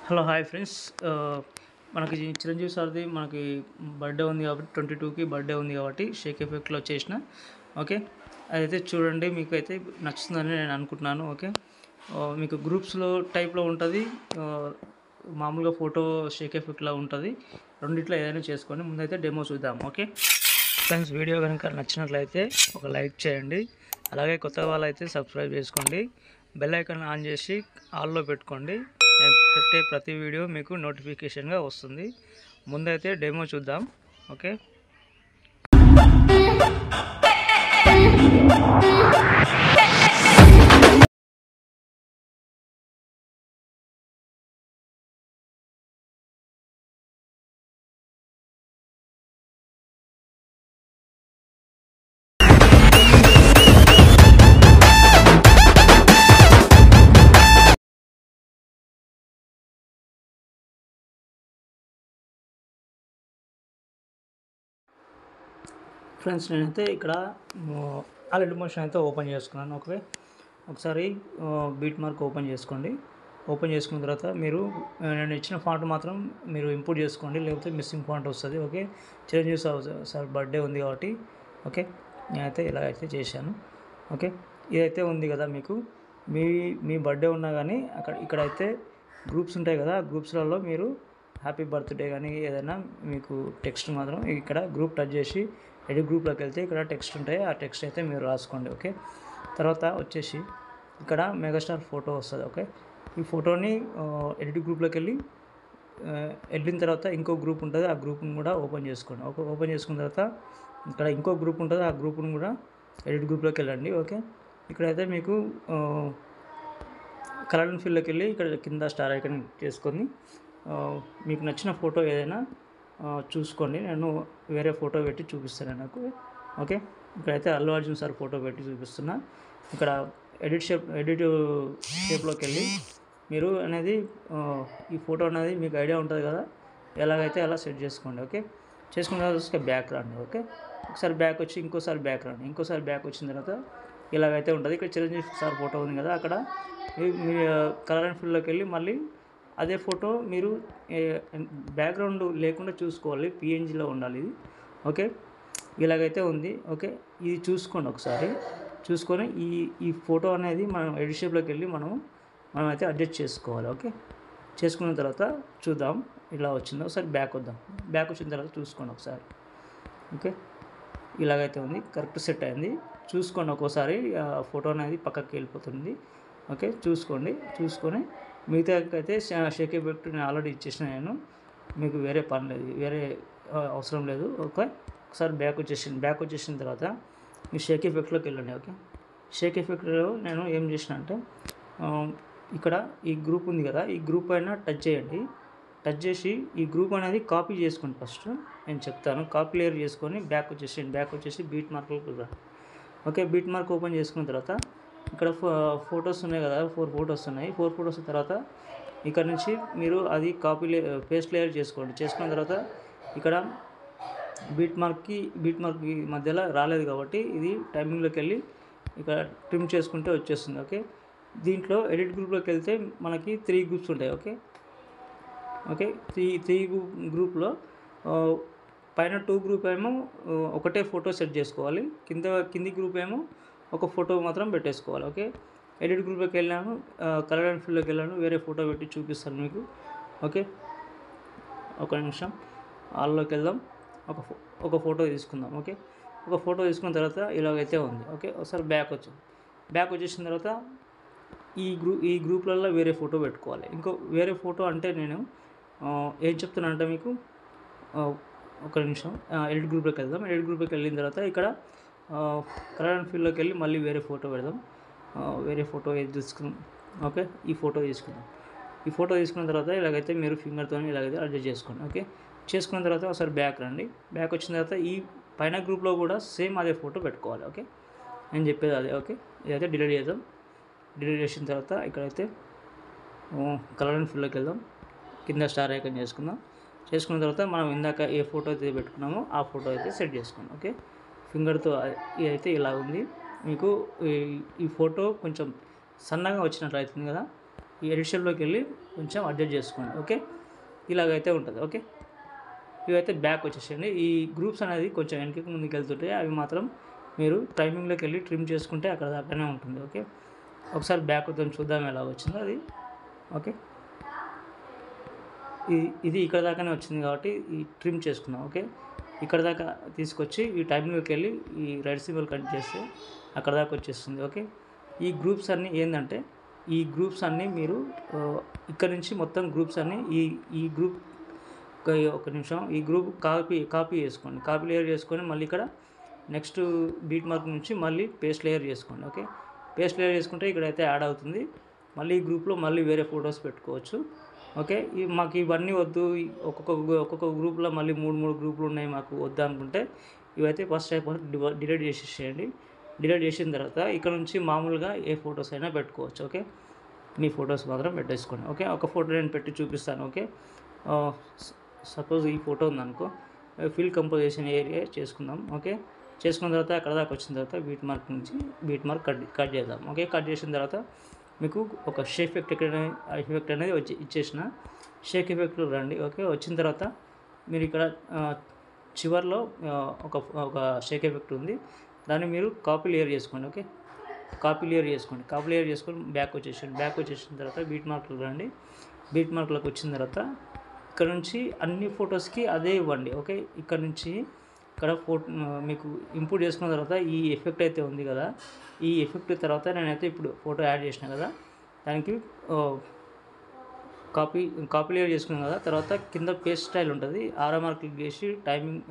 Hello hi friends. మనకి చిరంజీవి సార్ది మనకి birthday ఉంది కాబట్టి 22కి బర్త్డే ఉంది కాబట్టి షేక్ ఎఫెక్ట్లో చేసిన ఓకే. అదైతే చూడండి, మీకు అయితే నచ్చుతుందని నేను అనుకుంటున్నాను. ఓకే, మీకు గ్రూప్స్లో టైప్లో ఉంటుంది, మామూలుగా ఫోటో షేక్ ఎఫెక్ట్లో ఉంటుంది. రెండిట్లో ఏదైనా చేసుకోండి. ముందైతే డెమో చూద్దాం. ఓకే ఫ్రెండ్స్, వీడియో కనుక నచ్చినట్లయితే ఒక లైక్ చేయండి. అలాగే కొత్త వాళ్ళైతే సబ్స్క్రైబ్ చేసుకోండి. బెల్ ఐకాన్ ఆన్ చేసి ఆల్లో పెట్టుకోండి. నేను పెట్టే ప్రతి వీడియో మీకు నోటిఫికేషన్గా వస్తుంది. ముందైతే డెమో చూద్దాం. ఓకే ఫ్రెండ్స్, నేనైతే ఇక్కడ ఆల్రెడీ మోషన్ అయితే ఓపెన్ చేసుకున్నాను. ఓకే, ఒకసారి బీట్ మార్క్ ఓపెన్ చేసుకోండి. ఓపెన్ చేసుకున్న తర్వాత మీరు నేను ఇచ్చిన ఫాంట్ మాత్రం మీరు ఇంపోర్ట్ చేసుకోండి, లేకపోతే మిస్సింగ్ ఫాంట్ వస్తుంది. ఓకే, చిరంజీవి సార్ బర్త్డే ఉంది కాబట్టి ఓకే నేనైతే ఇలా అయితే చేశాను. ఓకే, ఇదైతే ఉంది కదా మీకు, మీ మీ బర్త్డే ఉన్నా కానీ ఇక్కడైతే గ్రూప్స్ ఉంటాయి కదా, గ్రూప్స్లలో మీరు హ్యాపీ బర్త్డే కానీ ఏదైనా మీకు టెక్స్ట్ మాత్రం ఇక్కడ గ్రూప్ టచ్ చేసి ఎడిట్ గ్రూప్లోకి వెళ్తే ఇక్కడ టెక్స్ట్ ఉంటాయి, ఆ టెక్స్ట్ అయితే మీరు రాసుకోండి. ఓకే, తర్వాత వచ్చేసి ఇక్కడ మెగాస్టార్ ఫోటో వస్తుంది. ఓకే, ఈ ఫోటోని ఎడిట్ గ్రూప్లోకి వెళ్ళిన తర్వాత ఇంకో గ్రూప్ ఉంటుంది, ఆ గ్రూప్ని కూడా ఓపెన్ చేసుకోండి. ఓపెన్ చేసుకున్న తర్వాత ఇక్కడ ఇంకో గ్రూప్ ఉంటుంది, ఆ గ్రూప్ని కూడా ఎడిట్ గ్రూప్లోకి వెళ్ళండి. ఓకే, ఇక్కడైతే మీకు కలర్ అండ్ ఫిల్లోకి వెళ్ళి ఇక్కడ కింద స్టార్ ఐకాన్ చేసుకొని మీకు నచ్చిన ఫోటో ఏదైనా చూసుకోండి. నేను వేరే ఫోటో పెట్టి చూపిస్తాను నాకు. ఓకే, ఇక్కడైతే అల్లు అర్జున్ సార్ ఫోటో పెట్టి చూపిస్తున్నా. ఇక్కడ ఎడిట్ షేప్లోకి వెళ్ళి మీరు అనేది ఈ ఫోటో అనేది మీకు ఐడియా ఉంటుంది కదా, ఎలాగైతే అలా సెట్ చేసుకోండి. ఓకే, చేసుకున్న తర్వాత బ్యాక్ రండి. ఓకే, ఒకసారి బ్యాక్ వచ్చి ఇంకోసారి బ్యాక్ రండి. ఇంకోసారి బ్యాక్ వచ్చిన తర్వాత ఇలాగైతే ఉంటుంది. ఇక్కడ చిరంజీవి సార్ ఫోటో ఉంది కదా, అక్కడ మీ కలర్ అండ్ ఫిల్లోకి వెళ్ళి మళ్ళీ అదే ఫోటో మీరు బ్యాక్గ్రౌండ్ లేకుండా చూసుకోవాలి, పిఎన్జిలో ఉండాలి ఇది. ఓకే, ఇలాగైతే ఉంది. ఓకే, ఇది చూసుకోండి, ఒకసారి చూసుకొని ఈ ఫోటో అనేది మనం ఎడిట్ షేప్లోకి వెళ్ళి మనమైతే అడ్జస్ట్ చేసుకోవాలి. ఓకే, చేసుకున్న తర్వాత చూద్దాం ఇలా వచ్చిందో. ఒకసారి బ్యాక్ వద్దాం. బ్యాక్ వచ్చిన తర్వాత చూసుకోండి ఒకసారి. ఓకే, ఇలాగైతే ఉంది, కరెక్ట్ సెట్ అయింది. చూసుకోండి ఒక్కోసారి ఫోటో అనేది పక్కకి వెళ్ళిపోతుంది. ఓకే, చూసుకొని మిగతాకైతే షేక్ ఎఫెక్ట్ నేను ఆల్రెడీ ఇచ్చేసిన, నేను మీకు వేరే పని లేదు, వేరే అవసరం లేదు. ఓకే, ఒకసారి బ్యాక్ వచ్చేసిన తర్వాత మీ షేక్ ఎఫెక్ట్లోకి వెళ్ళండి. ఓకే, షేక్ ఎఫెక్ట్లో నేను ఏం చేసిన అంటే ఇక్కడ ఈ గ్రూప్ ఉంది కదా, ఈ గ్రూప్ పైన టచ్ చేయండి. టచ్ చేసి ఈ గ్రూప్ అనేది కాపీ చేసుకోండి. ఫస్ట్ నేను చెప్తాను, కాపీ లేయర్ చేసుకొని బ్యాక్ వచ్చేసి బీట్ మార్క్లోకి రండి. ఓకే, బీట్ మార్క్ ఓపెన్ చేసుకున్న తర్వాత ఇక్కడ ఫొటోస్ ఉన్నాయి కదా, 4 ఫొటోస్ ఉన్నాయి. 4 ఫొటోస్ తర్వాత ఇక్కడ నుంచి మీరు అది పేస్ట్ లేయర్ చేసుకున్న తర్వాత ఇక్కడ బీట్ మార్క్కి మధ్యలో రాలేదు కాబట్టి ఇది టైమింగ్లోకి వెళ్ళి ఇక్కడ ట్రిమ్ చేసుకుంటే వచ్చేస్తుంది. ఓకే, దీంట్లో ఎడిట్ గ్రూప్లోకి వెళ్తే మనకి 3 గ్రూప్స్ ఉంటాయి. ఓకే, త్రీ గ్రూప్లో పైన 2 గ్రూప్ ఏమో ఒకటే ఫోటో సెట్ చేసుకోవాలి, కింది గ్రూప్ ఏమో ఒక ఫోటో మాత్రం పెట్టేసుకోవాలి. ఓకే, ఎడిట్ గ్రూప్లోకి వెళ్ళాను, కలర్ అండ్ ఫిల్లోకి వెళ్ళాను, వేరే ఫోటో పెట్టి చూపిస్తాను మీకు. ఓకే, ఒక నిమిషం, ఆల్లోకి వెళ్దాం, ఒక ఫోటో తీసుకుందాం. ఓకే, ఒక ఫోటో తీసుకున్న తర్వాత ఇలాగైతే ఉంది. ఓకే, ఒకసారి బ్యాక్ వచ్చేసిన తర్వాత ఈ గ్రూప్లలో వేరే ఫోటో పెట్టుకోవాలి. ఇంకో వేరే ఫోటో అంటే నేను ఏం చెప్తున్నా అంటే మీకు ఒక నిమిషం, ఎడిట్ గ్రూప్లోకి వెళ్దాం. ఎడిట్ గ్రూప్లోకి వెళ్ళిన తర్వాత ఇక్కడ కలర్ అండ్ ఫిల్లోకి వెళ్ళి మళ్ళీ వేరే ఫోటో పెడదాం. వేరే ఫోటో ఏది తీసుకుందాం. ఓకే, ఈ ఫోటో తీసుకున్న తర్వాత ఇలాగైతే మీరు ఫింగర్తో ఇలాగైతే అడ్జస్ట్ చేసుకోండి. ఓకే, చేసుకున్న తర్వాత ఒకసారి బ్యాక్ రండి. బ్యాక్ వచ్చిన తర్వాత ఈ పైన గ్రూప్లో కూడా సేమ్ అదే ఫోటో పెట్టుకోవాలి. ఓకే, నేను చెప్పేది అదే. ఓకే, ఇదైతే డిలీట్ చేద్దాం. డిలీట్ చేసిన తర్వాత ఇక్కడైతే కలర్ అండ్ ఫిల్లోకి వెళ్దాం, కింద స్టార్ ఐకాన్ చేసుకున్న తర్వాత మనం ఇందాక ఏ ఫోటో అయితే పెట్టుకున్నామో ఆ ఫోటో అయితే సెట్ చేసుకోండి. ఓకే, ఫింగర్తో ఇదైతే ఇలా ఉంది. మీకు ఈ ఫోటో కొంచెం సన్నగా వచ్చినట్లు అవుతుంది కదా, ఈ ఎడిట్ షేప్లోకి వెళ్ళి కొంచెం అడ్జస్ట్ చేసుకోండి. ఓకే, ఇలాగైతే ఉంటుంది. ఓకే, ఇవైతే బ్యాక్ వచ్చేసేయండి. ఈ గ్రూప్స్ అనేది కొంచెం వెనకకి ముందుకు వెళ్తుంటే అవి మాత్రం మీరు టైమింగ్లోకి వెళ్ళి ట్రిమ్ చేసుకుంటే అక్కడ దాకానే ఉంటుంది. ఓకే, ఒకసారి బ్యాక్ వద్దాం చూద్దాం ఎలా వచ్చిందో అది. ఓకే, ఇది ఇక్కడ దాకానే వచ్చింది కాబట్టి ఈ ట్రిమ్ చేసుకుందాం. ఓకే, ఇక్కడ దాకా తీసుకొచ్చి ఈ టైమింగ్లోకి వెళ్ళి ఈ రైట్ సింబల్ కట్ చేస్తే అక్కడ దాకా వచ్చేస్తుంది. ఓకే, ఈ గ్రూప్స్ అన్నీ ఏంటంటే ఈ గ్రూప్స్ అన్నీ మీరు ఇక్కడ నుంచి మొత్తం గ్రూప్స్ అన్నీ ఈ గ్రూప్ ఒక నిమిషం ఈ గ్రూప్ కాపీ చేసుకోండి. కాపీ లేయర్ చేసుకొని మళ్ళీ ఇక్కడ నెక్స్ట్ బీట్ మార్క్ నుంచి మళ్ళీ పేస్ట్ లేయర్ చేసుకోండి. ఓకే, పేస్ట్ లేయర్ చేసుకుంటే ఇక్కడైతే యాడ్ అవుతుంది. మళ్ళీ ఈ గ్రూప్లో మళ్ళీ వేరే ఫొటోస్ పెట్టుకోవచ్చు. ఓకే, మాకు ఇవన్నీ వద్దు, ఒక్కొక్క గ్రూప్లో మళ్ళీ 3 గ్రూపులు ఉన్నాయి మాకు వద్దు అనుకుంటే ఇవైతే ఫస్ట్ డిలీట్ చేసేసేయండి. డిలీట్ చేసిన తర్వాత ఇక్కడ నుంచి మామూలుగా ఏ ఫొటోస్ అయినా పెట్టుకోవచ్చు. ఓకే, మీ ఫొటోస్ మాత్రం పెట్టేసుకోండి. ఓకే, ఒక ఫోటో నేను పెట్టి చూపిస్తాను. ఓకే, సపోజ్ ఈ ఫోటో ఉందనుకో, ఫిల్ కంపోజిషన్ ఏరియా చేసుకుందాం. ఓకే, చేసుకున్న తర్వాత అక్కడ దాకా వచ్చిన తర్వాత బీట్ మార్క్ కట్ చేద్దాం. ఓకే, కట్ చేసిన తర్వాత మీకు ఒక షేక్ ఎఫెక్ట్ అనేది ఇచ్చేసిన షేక్ ఎఫెక్ట్లో రండి. ఓకే, వచ్చిన తర్వాత మీరు ఇక్కడ చివర్లో ఒక షేక్ ఎఫెక్ట్ ఉంది, దాన్ని మీరు కాపీ లేయర్ చేసుకోండి. ఓకే, కాపీ లేయర్ చేసుకొని బ్యాక్ వచ్చేసిన తర్వాత బీట్ మార్క్లో రండి. బీట్ మార్క్లోకి వచ్చిన తర్వాత ఇక్కడ నుంచి అన్ని ఫొటోస్కి అదే ఇవ్వండి. ఓకే, ఇక్కడ నుంచి ఇక్కడ మీకు ఇంపోర్ట్ చేసుకున్న తర్వాత ఈ ఎఫెక్ట్ అయితే ఉంది కదా, ఈ ఎఫెక్ట్ తర్వాత నేనైతే ఇప్పుడు ఫోటో యాడ్ చేసిన కదా, దానికి కాపీ లేయర్ చేసుకున్నాం కదా, తర్వాత కింద పేస్ట్ స్టైల్ ఉంటుంది, ఆర్ఎంఆర్ క్లిక్ చేసి టైమింగ్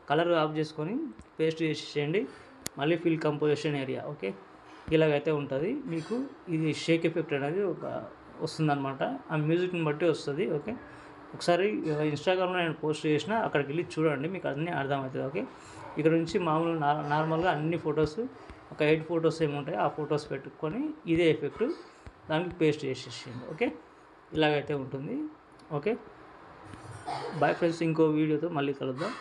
కలర్ ఆఫ్ చేసుకొని పేస్ట్ చేసేయండి. మళ్ళీ ఫిల్ కంపోజిషన్ ఏరియా. ఓకే, ఇలాగైతే ఉంటుంది. మీకు ఇది షేక్ ఎఫెక్ట్ అనేది వస్తుందన్నమాట, ఆ మ్యూజిక్ని బట్టి వస్తుంది. ఓకే, ఒకసారి ఇన్స్టాగ్రామ్లో నేను పోస్ట్ చేసిన అక్కడికి వెళ్ళి చూడండి, మీకు అన్నీ అర్థమవుతుంది. ఓకే, ఇక్కడ నుంచి మామూలు నార్మల్గా అన్ని ఫొటోస్ ఒక 8 ఫొటోస్ ఏముంటాయి ఆ ఫొటోస్ పెట్టుకొని ఇదే ఎఫెక్ట్ దానికి పేస్ట్ చేసేసేయండి. ఓకే, ఇలాగైతే ఉంటుంది. ఓకే, బాయ్ ఫ్రెండ్స్, ఇంకో వీడియోతో మళ్ళీ కలుద్దాం.